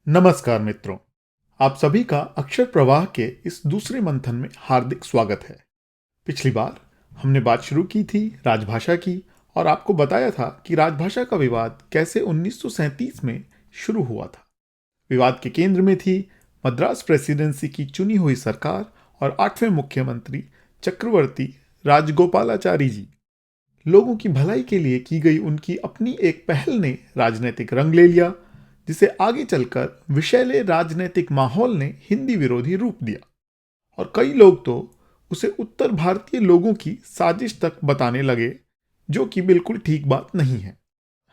नमस्कार मित्रों, आप सभी का अक्षर प्रवाह के इस दूसरे मंथन में हार्दिक स्वागत है। पिछली बार हमने बात शुरू की थी राजभाषा की और आपको बताया था कि राजभाषा का विवाद कैसे 1937 में शुरू हुआ था। विवाद के केंद्र में थी मद्रास प्रेसिडेंसी की चुनी हुई सरकार और 8वें मुख्यमंत्री चक्रवर्ती राजगोपालाचारी जी। लोगों की भलाई के लिए की गई उनकी अपनी एक पहल ने राजनीतिक रंग ले लिया, जिसे आगे चलकर विषैले राजनीतिक माहौल ने हिंदी विरोधी रूप दिया और कई लोग तो उसे उत्तर भारतीय लोगों की साजिश तक बताने लगे, जो कि बिल्कुल ठीक बात नहीं है।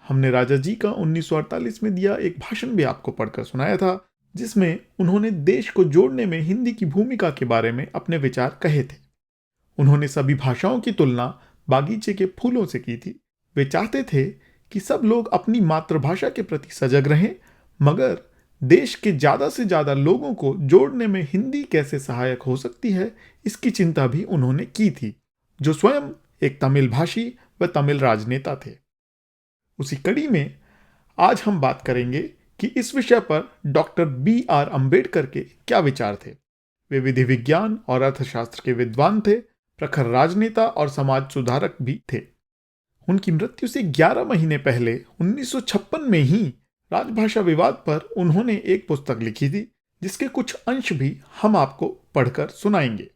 हमने राजा जी का 1948 में दिया एक भाषण भी आपको पढ़कर सुनाया था, जिसमें उन्होंने देश को जोड़ने में हिंदी की भूमिका के बारे में अपने विचार कहे थे। उन्होंने सभी भाषाओं की तुलना बागीचे के फूलों से की थी। वे चाहते थे कि सब लोग अपनी मातृभाषा के प्रति सजग रहें, मगर देश के ज़्यादा से ज़्यादा लोगों को जोड़ने में हिंदी कैसे सहायक हो सकती है, इसकी चिंता भी उन्होंने की थी, जो स्वयं एक तमिल भाषी व तमिल राजनेता थे। उसी कड़ी में आज हम बात करेंगे कि इस विषय पर डॉक्टर B.R. अम्बेडकर के क्या विचार थे। वे विधि विज्ञान और अर्थशास्त्र के विद्वान थे, प्रखर राजनेता और समाज सुधारक भी थे। उनकी मृत्यु से 11 महीने पहले 1956 में ही राजभाषा विवाद पर उन्होंने एक पुस्तक लिखी थी, जिसके कुछ अंश भी हम आपको पढ़कर सुनाएंगे।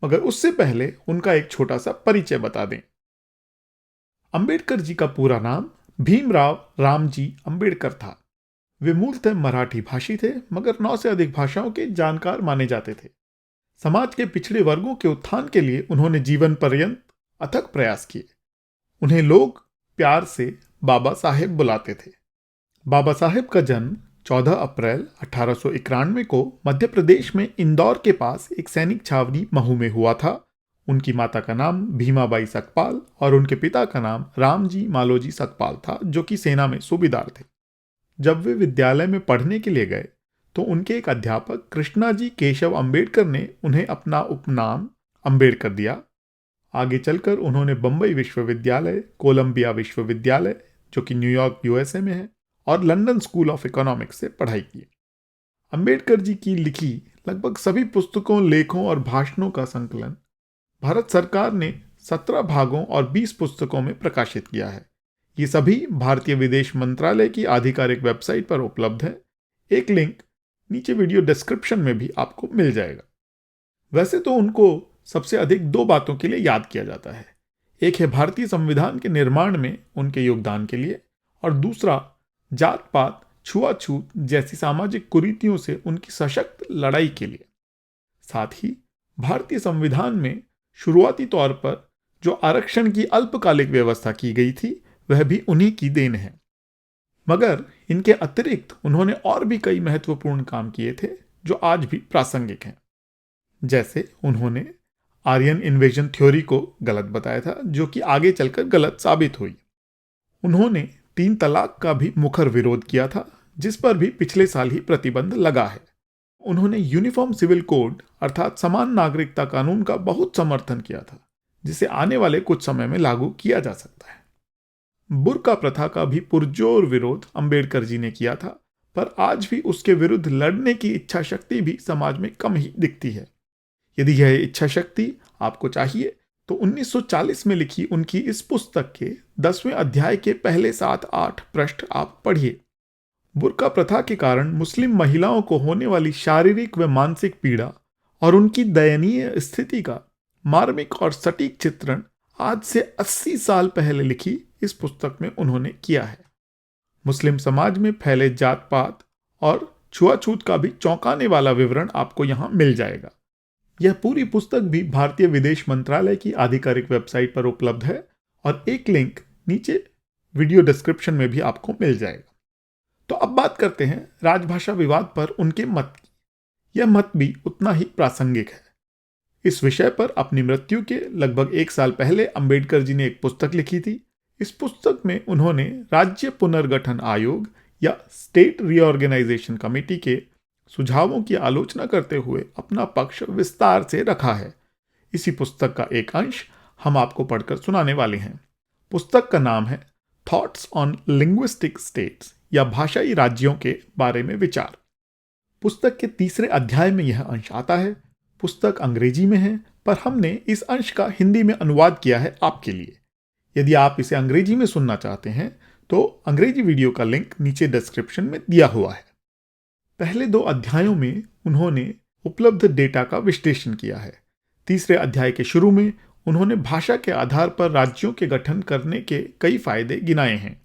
मगर उससे पहले उनका एक छोटा सा परिचय बता दें। अंबेडकर जी का पूरा नाम भीमराव रामजी अंबेडकर था। वे मूलतः मराठी भाषी थे, मगर 9 से अधिक भाषाओं के जानकार माने जाते थे। समाज के पिछड़े वर्गों के उत्थान के लिए उन्होंने जीवन पर्यंत अथक प्रयास किए। उन्हें लोग प्यार से बाबा साहेब बुलाते थे। बाबा साहेब का जन्म 14 अप्रैल 1891 को मध्य प्रदेश में इंदौर के पास एक सैनिक छावनी महू में हुआ था। उनकी माता का नाम भीमाबाई सकपाल और उनके पिता का नाम रामजी मालोजी सकपाल था, जो कि सेना में सूबेदार थे। जब वे विद्यालय में पढ़ने के लिए गए तो उनके एक अध्यापक कृष्णाजी केशव अंबेडकर ने उन्हें अपना उपनाम अंबेडकर दिया। आगे चलकर उन्होंने बंबई विश्वविद्यालय, कोलंबिया विश्वविद्यालय, जो कि न्यूयॉर्क यूएसए में है, और लंदन स्कूल ऑफ इकोनॉमिक्स से पढ़ाई की। अंबेडकर जी की लिखी लगभग सभी पुस्तकों, लेखों और भाषणों का संकलन भारत सरकार ने 17 भागों और 20 पुस्तकों में प्रकाशित किया है। ये सभी भारतीय विदेश मंत्रालय की आधिकारिक वेबसाइट पर उपलब्ध है। एक लिंक नीचे वीडियो डिस्क्रिप्शन में भी आपको मिल जाएगा। वैसे तो उनको सबसे अधिक 2 बातों के लिए याद किया जाता है। एक है भारतीय संविधान के निर्माण में उनके योगदान के लिए, और दूसरा जात पात, छुआछूत जैसी सामाजिक कुरीतियों से उनकी सशक्त लड़ाई के लिए। साथ ही भारतीय संविधान में शुरुआती तौर पर जो आरक्षण की अल्पकालिक व्यवस्था की गई थी, वह भी उन्हीं की देन है। मगर इनके अतिरिक्त उन्होंने और भी कई महत्वपूर्ण काम किए थे, जो आज भी प्रासंगिक हैं। जैसे उन्होंने आर्यन इन्वेजन थ्योरी को गलत बताया था, जो कि आगे चलकर गलत साबित हुई। उन्होंने 3 तलाक का भी मुखर विरोध किया था, जिस पर भी पिछले साल ही प्रतिबंध लगा है। उन्होंने यूनिफॉर्म सिविल कोड अर्थात समान नागरिकता कानून का बहुत समर्थन किया था, जिसे आने वाले कुछ समय में लागू किया जा सकता है। बुर्का प्रथा का भी पुरजोर विरोध अंबेडकर जी ने किया था, पर आज भी उसके विरुद्ध लड़ने की इच्छा शक्ति भी समाज में कम ही दिखती है। यदि यह इच्छा शक्ति आपको चाहिए तो 1940 में लिखी उनकी इस पुस्तक के 10वें अध्याय के पहले 7-8 पृष्ठ आप पढ़िए। बुर्का प्रथा के कारण मुस्लिम महिलाओं को होने वाली शारीरिक व मानसिक पीड़ा और उनकी दयनीय स्थिति का मार्मिक और सटीक चित्रण आज से 80 साल पहले लिखी इस पुस्तक में उन्होंने किया है। मुस्लिम समाज में फैले जात पात और छुआछूत का भी चौंकाने वाला विवरण आपको यहां मिल जाएगा। यह पूरी पुस्तक भी भारतीय विदेश मंत्रालय की आधिकारिक वेबसाइट पर उपलब्ध है, और एक लिंक नीचे वीडियो डिस्क्रिप्शन में भी आपको मिल जाएगा। तो अब बात करते हैं राजभाषा विवाद पर उनके मत की। यह मत भी उतना ही प्रासंगिक है। इस विषय पर अपनी मृत्यु के लगभग 1 साल पहले अंबेडकर जी ने एक पुस्तक लिखी थी। इस पुस्तक में उन्होंने राज्य पुनर्गठन आयोग या स्टेट रीऑर्गेनाइजेशन कमेटी के सुझावों की आलोचना करते हुए अपना पक्ष विस्तार से रखा है। इसी पुस्तक का एक अंश हम आपको पढ़कर सुनाने वाले हैं। पुस्तक का नाम है थॉट्स ऑन लिंग्विस्टिक स्टेट्स, या भाषाई राज्यों के बारे में विचार। पुस्तक के तीसरे अध्याय में यह अंश आता है। पुस्तक अंग्रेजी में है, पर हमने इस अंश का हिंदी में अनुवाद किया है आपके लिए। यदि आप इसे अंग्रेजी में सुनना चाहते हैं तो अंग्रेजी वीडियो का लिंक नीचे डिस्क्रिप्शन में दिया हुआ है। पहले 2 अध्यायों में उन्होंने उपलब्ध डेटा का विश्लेषण किया है। तीसरे अध्याय के शुरू में उन्होंने भाषा के आधार पर राज्यों के गठन करने के कई फायदे गिनाए हैं।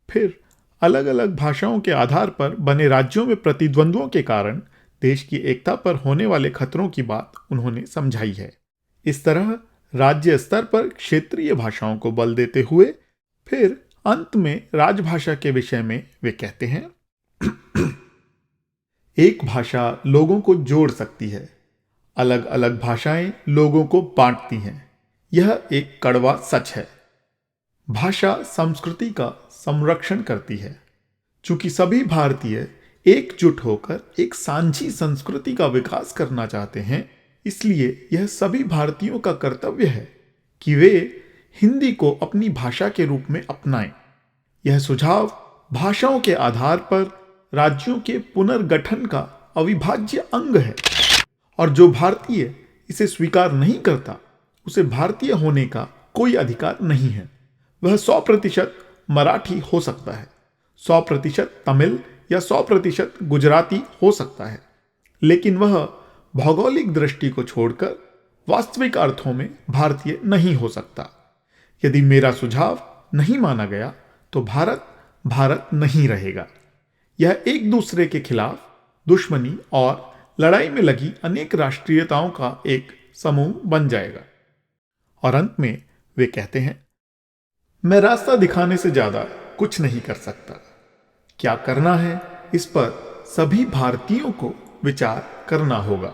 फिर अलग अलग भाषाओं के आधार पर बने राज्यों में प्रतिद्वंद्वों के कारण देश की एकता पर होने वाले खतरों की बात उन्होंने समझाई है। इस तरह राज्य स्तर पर क्षेत्रीय भाषाओं को बल देते हुए फिर अंत में राजभाषा के विषय में वे कहते हैं, एक भाषा लोगों को जोड़ सकती है, अलग अलग भाषाएं लोगों को बांटती हैं। यह एक कड़वा सच है। भाषा संस्कृति का संरक्षण करती है। चूंकि सभी भारतीय एकजुट होकर एक साझी संस्कृति का विकास करना चाहते हैं, इसलिए यह सभी भारतीयों का कर्तव्य है कि वे हिंदी को अपनी भाषा के रूप में अपनाएं। यह सुझाव भाषाओं के आधार पर राज्यों के पुनर्गठन का अविभाज्य अंग है, और जो भारतीय इसे स्वीकार नहीं करता उसे भारतीय होने का कोई अधिकार नहीं है। वह 100% मराठी हो सकता है, 100% तमिल या 100% गुजराती हो सकता है, लेकिन वह भौगोलिक दृष्टि को छोड़कर वास्तविक अर्थों में भारतीय नहीं हो सकता। यदि मेरा सुझाव नहीं माना गया तो भारत भारत नहीं रहेगा। यह एक दूसरे के खिलाफ दुश्मनी और लड़ाई में लगी अनेक राष्ट्रीयताओं का एक समूह बन जाएगा। और अंत में वे कहते हैं, मैं रास्ता दिखाने से ज्यादा कुछ नहीं कर सकता। क्या करना है इस पर सभी भारतीयों को विचार करना होगा।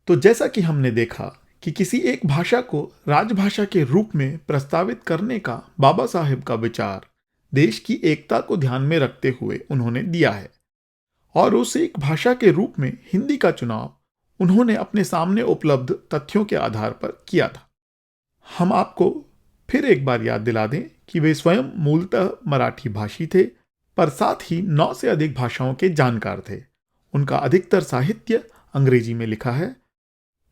तो जैसा कि हमने देखा कि किसी एक भाषा को राजभाषा के रूप में प्रस्तावित करने का बाबा साहेब का विचार देश की एकता को ध्यान में रखते हुए उन्होंने दिया है, और उस एक भाषा के रूप में हिंदी का चुनाव उन्होंने अपने सामने उपलब्ध तथ्यों के आधार पर किया था। हम आपको फिर एक बार याद दिला दें कि वे स्वयं मूलतः मराठी भाषी थे, पर साथ ही 9 से अधिक भाषाओं के जानकार थे। उनका अधिकतर साहित्य अंग्रेजी में लिखा है।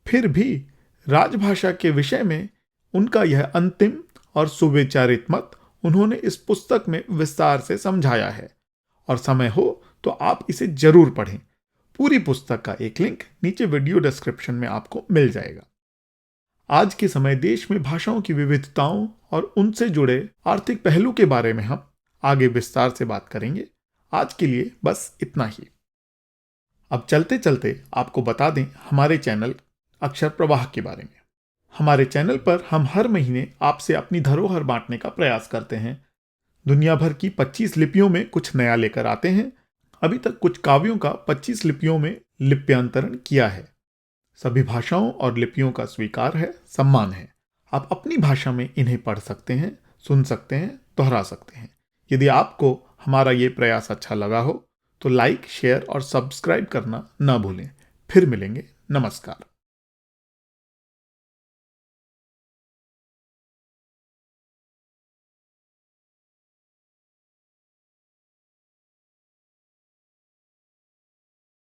फिर भी राजभाषा के विषय में उनका यह अंतिम और सुविचारित मत उन्होंने इस पुस्तक में विस्तार से समझाया है, और समय हो तो आप इसे जरूर पढ़ें। पूरी पुस्तक का एक लिंक नीचे वीडियो डिस्क्रिप्शन में आपको मिल जाएगा। आज के समय देश में भाषाओं की विविधताओं और उनसे जुड़े आर्थिक पहलू के बारे में हम आगे विस्तार से बात करेंगे। आज के लिए बस इतना ही। अब चलते चलते आपको बता दें हमारे चैनल अक्षर प्रवाह के बारे में। हमारे चैनल पर हम हर महीने आपसे अपनी धरोहर बांटने का प्रयास करते हैं। दुनिया भर की 25 लिपियों में कुछ नया लेकर आते हैं। अभी तक कुछ काव्यों का 25 लिपियों में लिप्यांतरण किया है। सभी भाषाओं और लिपियों का स्वीकार है, सम्मान है। आप अपनी भाषा में इन्हें पढ़ सकते हैं, सुन सकते हैं, दोहरा सकते हैं। यदि आपको हमारा ये प्रयास अच्छा लगा हो तो लाइक, शेयर और सब्सक्राइब करना न भूलें। फिर मिलेंगे। नमस्कार।